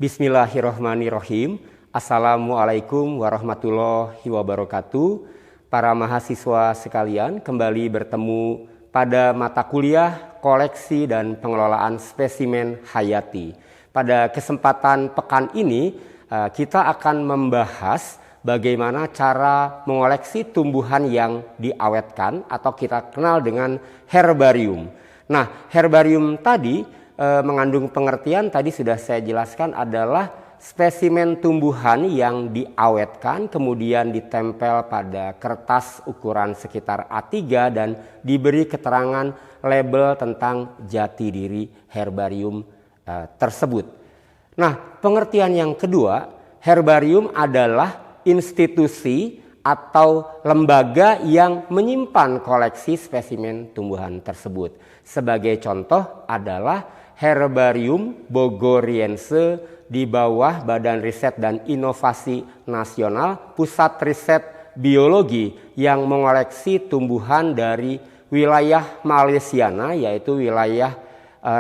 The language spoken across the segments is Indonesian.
Bismillahirrahmanirrahim. Assalamualaikum warahmatullahi wabarakatuh. Para mahasiswa sekalian, kembali bertemu pada mata kuliah koleksi dan pengelolaan spesimen hayati. Pada kesempatan pekan ini kita akan membahas bagaimana cara mengoleksi tumbuhan yang diawetkan atau kita kenal dengan herbarium. Nah, herbarium tadi mengandung pengertian tadi sudah saya jelaskan adalah spesimen tumbuhan yang diawetkan kemudian ditempel pada kertas ukuran sekitar A3 dan diberi keterangan label tentang jati diri herbarium tersebut. Nah, pengertian yang kedua, herbarium adalah institusi atau lembaga yang menyimpan koleksi spesimen tumbuhan tersebut. Sebagai contoh adalah Herbarium Bogoriense di bawah Badan Riset dan Inovasi Nasional, Pusat Riset Biologi yang mengoleksi tumbuhan dari wilayah Malaysiana, yaitu wilayah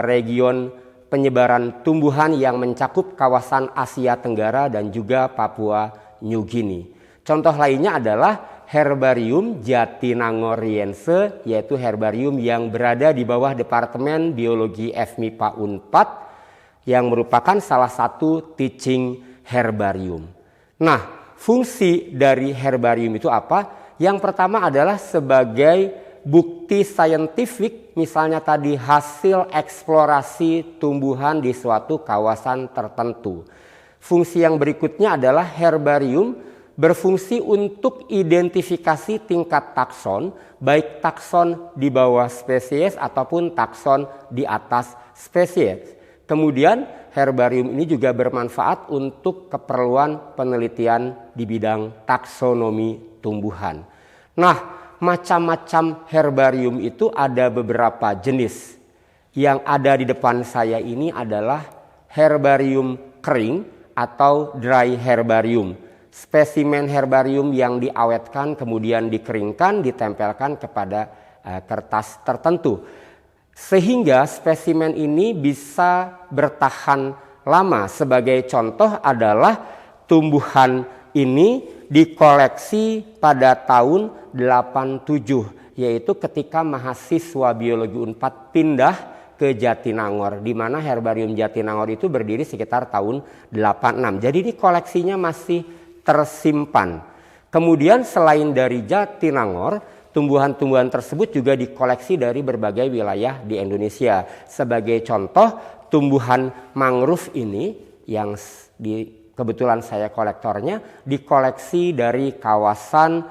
region penyebaran tumbuhan yang mencakup kawasan Asia Tenggara dan juga Papua New Guinea. Contoh lainnya adalah Herbarium Jatinangoriense, yaitu herbarium yang berada di bawah Departemen Biologi FMIPA Unpad yang merupakan salah satu teaching herbarium. Nah, fungsi dari herbarium itu apa? Yang pertama adalah sebagai bukti saintifik, misalnya tadi hasil eksplorasi tumbuhan di suatu kawasan tertentu. Fungsi yang berikutnya adalah herbarium berfungsi untuk identifikasi tingkat takson, baik takson di bawah spesies ataupun takson di atas spesies. Kemudian herbarium ini juga bermanfaat untuk keperluan penelitian di bidang taksonomi tumbuhan. Nah, macam-macam herbarium itu ada beberapa jenis. Yang ada di depan saya ini adalah herbarium kering atau dry herbarium. Spesimen herbarium yang diawetkan kemudian dikeringkan, ditempelkan kepada kertas tertentu. Sehingga spesimen ini bisa bertahan lama. Sebagai contoh adalah tumbuhan ini dikoleksi pada tahun 87, yaitu ketika mahasiswa biologi Unpad pindah ke Jatinangor, di mana herbarium Jatinangor itu berdiri sekitar tahun 86. Jadi ini koleksinya masih tersimpan. Kemudian selain dari Jatinangor, tumbuhan-tumbuhan tersebut juga dikoleksi dari berbagai wilayah di Indonesia. Sebagai contoh, tumbuhan mangrove ini yang kebetulan saya kolektornya dikoleksi dari kawasan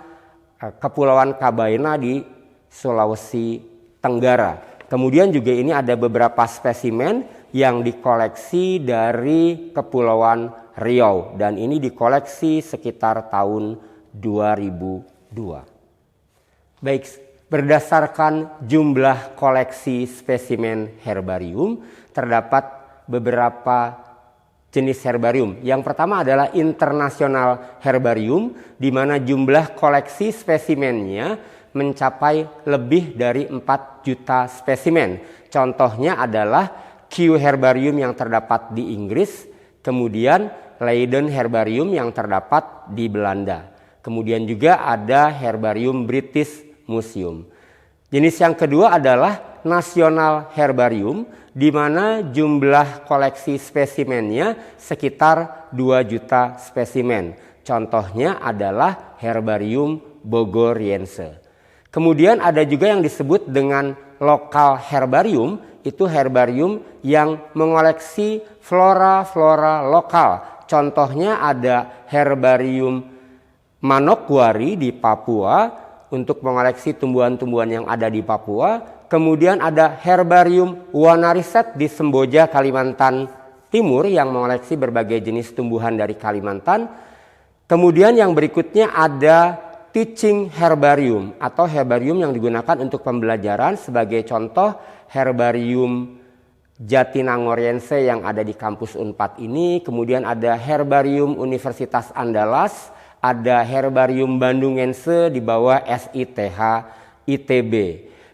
Kepulauan Kabaena di Sulawesi Tenggara. Kemudian juga ini ada beberapa spesimen yang dikoleksi dari Kepulauan Riau dan ini dikoleksi sekitar tahun 2002. Baik, berdasarkan jumlah koleksi spesimen herbarium terdapat beberapa jenis herbarium. Yang pertama adalah internasional herbarium, di mana jumlah koleksi spesimennya mencapai lebih dari 4 juta spesimen. Contohnya adalah Kew Herbarium yang terdapat di Inggris, kemudian Leiden Herbarium yang terdapat di Belanda. Kemudian juga ada Herbarium British Museum. Jenis yang kedua adalah National Herbarium, di mana jumlah koleksi spesimennya sekitar 2 juta spesimen. Contohnya adalah Herbarium Bogoriense. Kemudian ada juga yang disebut dengan Local Herbarium, itu herbarium yang mengoleksi flora-flora lokal. Contohnya ada Herbarium Manokwari di Papua untuk mengoleksi tumbuhan-tumbuhan yang ada di Papua. Kemudian ada Herbarium Wanariset di Semboja, Kalimantan Timur yang mengoleksi berbagai jenis tumbuhan dari Kalimantan. Kemudian yang berikutnya ada Teaching Herbarium atau herbarium yang digunakan untuk pembelajaran. Sebagai contoh Herbarium Jatinangoriense yang ada di kampus Unpad ini, kemudian ada Herbarium Universitas Andalas, ada Herbarium Bandungense di bawah SITH ITB.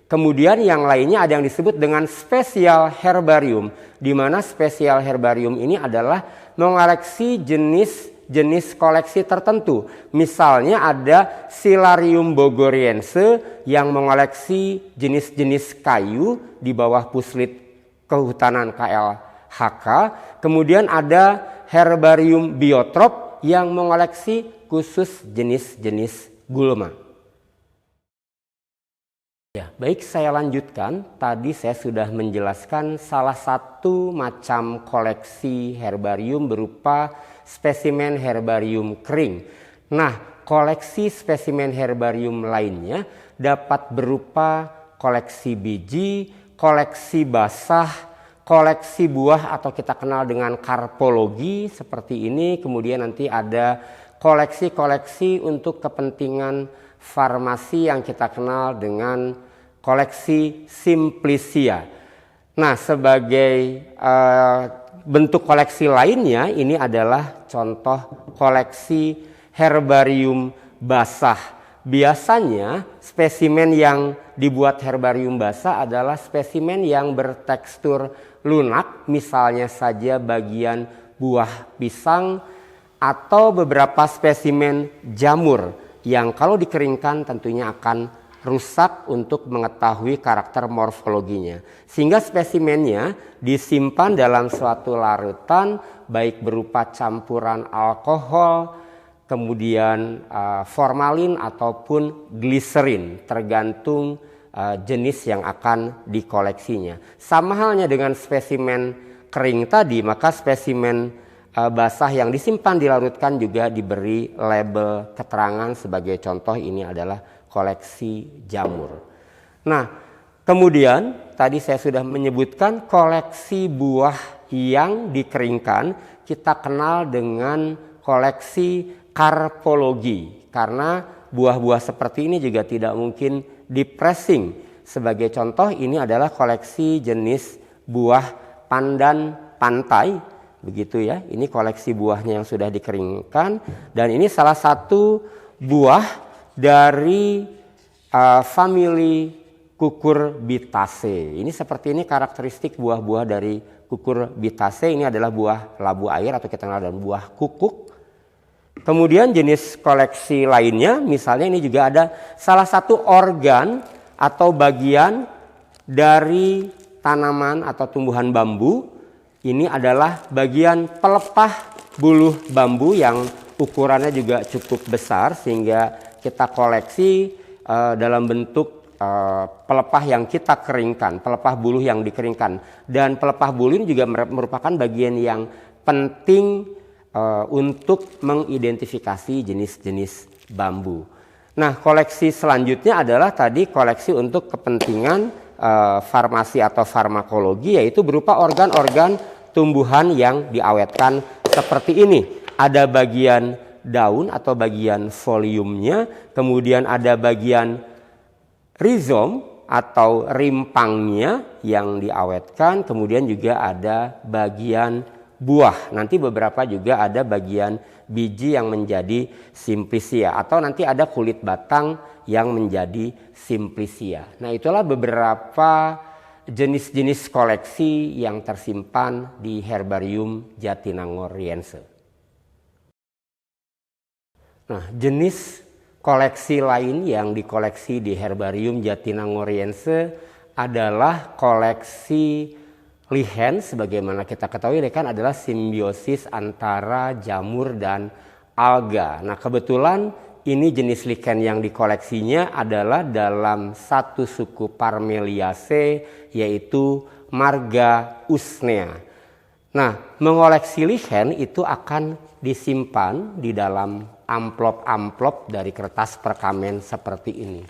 Kemudian yang lainnya ada yang disebut dengan spesial herbarium, di mana spesial herbarium ini adalah mengoleksi jenis koleksi tertentu. Misalnya ada Silarium bogoriense yang mengoleksi jenis-jenis kayu di bawah Puslit Kehutanan KLHK. Kemudian ada Herbarium biotrop yang mengoleksi khusus jenis-jenis gulma. Ya, baik, saya lanjutkan. Tadi saya sudah menjelaskan salah satu macam koleksi herbarium berupa spesimen herbarium kering. Nah, koleksi spesimen herbarium lainnya dapat berupa koleksi biji, koleksi basah, koleksi buah atau kita kenal dengan karpologi seperti ini. Kemudian nanti ada koleksi-koleksi untuk kepentingan farmasi yang kita kenal dengan koleksi simplicia. Nah, sebagai bentuk koleksi lainnya ini adalah contoh koleksi herbarium basah. Biasanya spesimen yang dibuat herbarium basah adalah spesimen yang bertekstur lunak, misalnya saja bagian buah pisang atau beberapa spesimen jamur yang kalau dikeringkan tentunya akan rusak untuk mengetahui karakter morfologinya. Sehingga spesimennya disimpan dalam suatu larutan baik berupa campuran alkohol, kemudian formalin ataupun gliserin tergantung jenis yang akan dikoleksinya. Sama halnya dengan spesimen kering tadi, maka spesimen basah yang disimpan dilarutkan juga diberi label keterangan. Sebagai contoh ini adalah koleksi jamur. Nah, kemudian tadi saya sudah menyebutkan koleksi buah yang dikeringkan kita kenal dengan koleksi karpologi, karena buah-buah seperti ini juga tidak mungkin di-pressing. Sebagai contoh ini adalah koleksi jenis buah pandan pantai. Begitu ya, ini koleksi buahnya yang sudah dikeringkan, dan ini salah satu buah dari famili Cucurbitaceae. Ini seperti ini karakteristik buah-buah dari Cucurbitaceae. Ini adalah buah labu air atau kita kenal dengan buah kukuk. Kemudian jenis koleksi lainnya, misalnya ini juga ada salah satu organ atau bagian dari tanaman atau tumbuhan bambu. Ini adalah bagian pelepah buluh bambu yang ukurannya juga cukup besar sehingga kita koleksi dalam bentuk pelepah yang kita keringkan, pelepah buluh yang dikeringkan. Dan pelepah buluh ini juga merupakan bagian yang penting untuk mengidentifikasi jenis-jenis bambu. Nah, koleksi selanjutnya adalah tadi koleksi untuk kepentingan farmasi atau farmakologi, yaitu berupa organ-organ tumbuhan yang diawetkan seperti ini. Ada bagian daun atau bagian foliumnya, kemudian ada bagian rizom atau rimpangnya yang diawetkan, kemudian juga ada bagian buah. Nanti beberapa juga ada bagian biji yang menjadi simplicia, atau nanti ada kulit batang yang menjadi simplicia. Nah, itulah beberapa jenis-jenis koleksi yang tersimpan di Herbarium Jatinangor-Riense. Nah, jenis koleksi lain yang dikoleksi di Herbarium Jatinangor-Riense adalah koleksi lichen. Sebagaimana kita ketahui, lichen adalah simbiosis antara jamur dan alga. Nah, kebetulan ini jenis lichen yang dikoleksinya adalah dalam satu suku Parmeliaceae, yaitu Marga usnea. Nah, mengoleksi lichen itu akan disimpan di dalam amplop-amplop dari kertas perkamen seperti ini.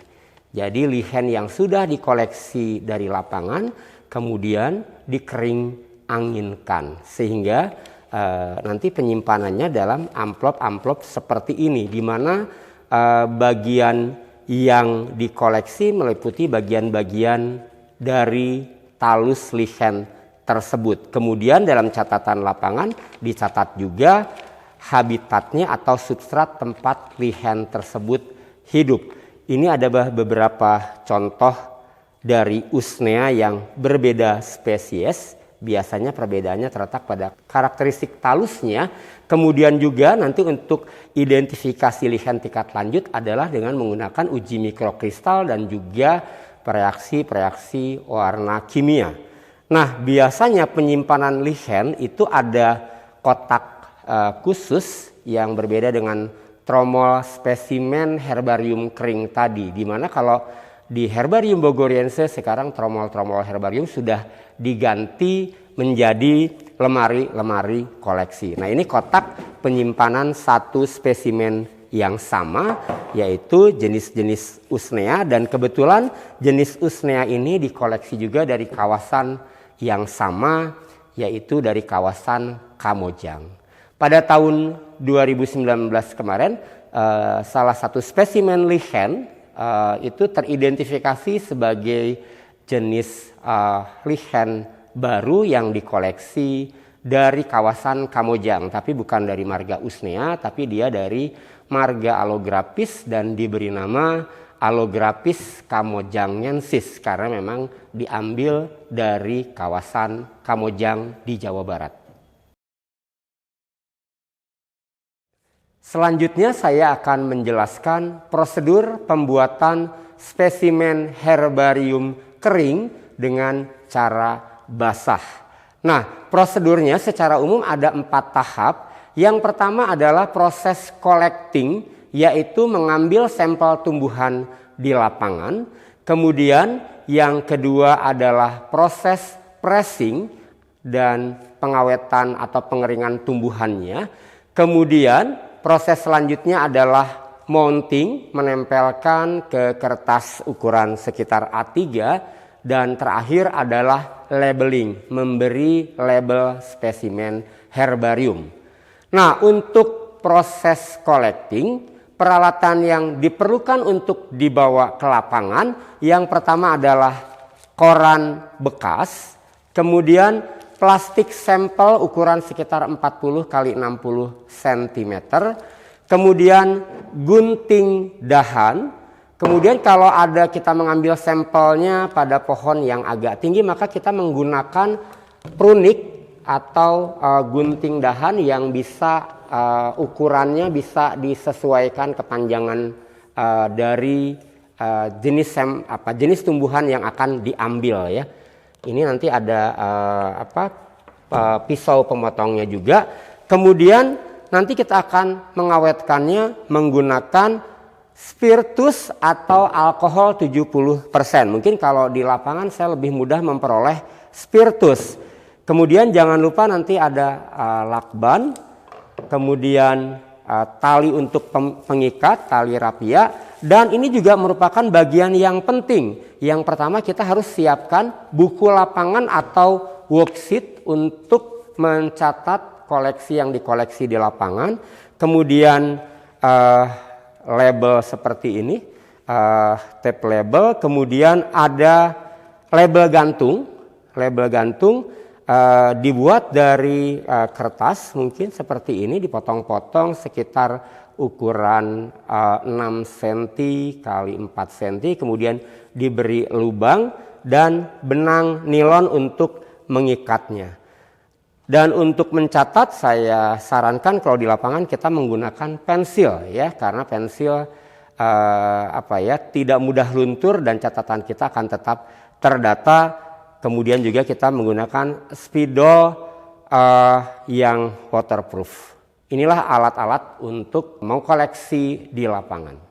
Jadi lichen yang sudah dikoleksi dari lapangan kemudian dikering anginkan, sehingga nanti penyimpanannya dalam amplop-amplop seperti ini, di mana bagian yang dikoleksi meliputi bagian-bagian dari talus lichen tersebut. Kemudian dalam catatan lapangan dicatat juga habitatnya atau substrat tempat lichen tersebut hidup. Ini ada beberapa contoh dari usnea yang berbeda spesies. Biasanya perbedaannya terletak pada karakteristik talusnya. Kemudian juga nanti untuk identifikasi lichen tingkat lanjut adalah dengan menggunakan uji mikrokristal dan juga reaksi-reaksi warna kimia. Nah, biasanya penyimpanan lichen itu ada kotak khusus yang berbeda dengan tromol spesimen herbarium kering tadi. Dimana kalau di Herbarium Bogoriense sekarang tromol-tromol herbarium sudah diganti menjadi lemari-lemari koleksi. Nah, ini kotak penyimpanan satu spesimen yang sama, yaitu jenis-jenis usnea, dan kebetulan jenis usnea ini dikoleksi juga dari kawasan yang sama, yaitu dari kawasan Kamojang. Pada tahun 2019 kemarin, salah satu spesimen lichen itu teridentifikasi sebagai jenis lichen baru yang dikoleksi dari kawasan Kamojang, tapi bukan dari marga usnea, tapi dia dari marga Allograpis dan diberi nama Allograpis kamojangensis karena memang diambil dari kawasan Kamojang di Jawa Barat. Selanjutnya saya akan menjelaskan prosedur pembuatan spesimen herbarium kering dengan cara basah. Nah, prosedurnya secara umum ada 4 tahap. Yang pertama adalah proses collecting, yaitu mengambil sampel tumbuhan di lapangan. Kemudian yang kedua adalah proses pressing dan pengawetan atau pengeringan tumbuhannya. Kemudian proses selanjutnya adalah mounting, menempelkan ke kertas ukuran sekitar A3, dan terakhir adalah labeling, memberi label spesimen herbarium. Nah, untuk proses collecting, peralatan yang diperlukan untuk dibawa ke lapangan, yang pertama adalah koran bekas, kemudian plastik sampel ukuran sekitar 40 x 60 cm, kemudian gunting dahan, kemudian kalau ada kita mengambil sampelnya pada pohon yang agak tinggi, maka kita menggunakan prunik atau gunting dahan yang bisa ukurannya bisa disesuaikan kepanjangan dari jenis tumbuhan yang akan diambil ya. Ini nanti ada pisau pemotongnya juga. Kemudian nanti kita akan mengawetkannya menggunakan spiritus atau alkohol 70%. Mungkin kalau di lapangan saya lebih mudah memperoleh spiritus. Kemudian jangan lupa nanti ada lakban, kemudian tali untuk pengikat, tali rapia, dan ini juga merupakan bagian yang penting. Yang pertama kita harus siapkan buku lapangan atau worksheet untuk mencatat koleksi yang dikoleksi di lapangan. Kemudian label seperti ini, tape label, kemudian ada label gantung. Label gantung dibuat dari kertas mungkin seperti ini, dipotong-potong sekitar ukuran 6 cm x 4 cm, kemudian diberi lubang dan benang nilon untuk mengikatnya. Dan untuk mencatat saya sarankan kalau di lapangan kita menggunakan pensil ya, karena pensil tidak mudah luntur dan catatan kita akan tetap terdata. Kemudian juga kita menggunakan spidol yang waterproof. Inilah alat-alat untuk mengkoleksi di lapangan.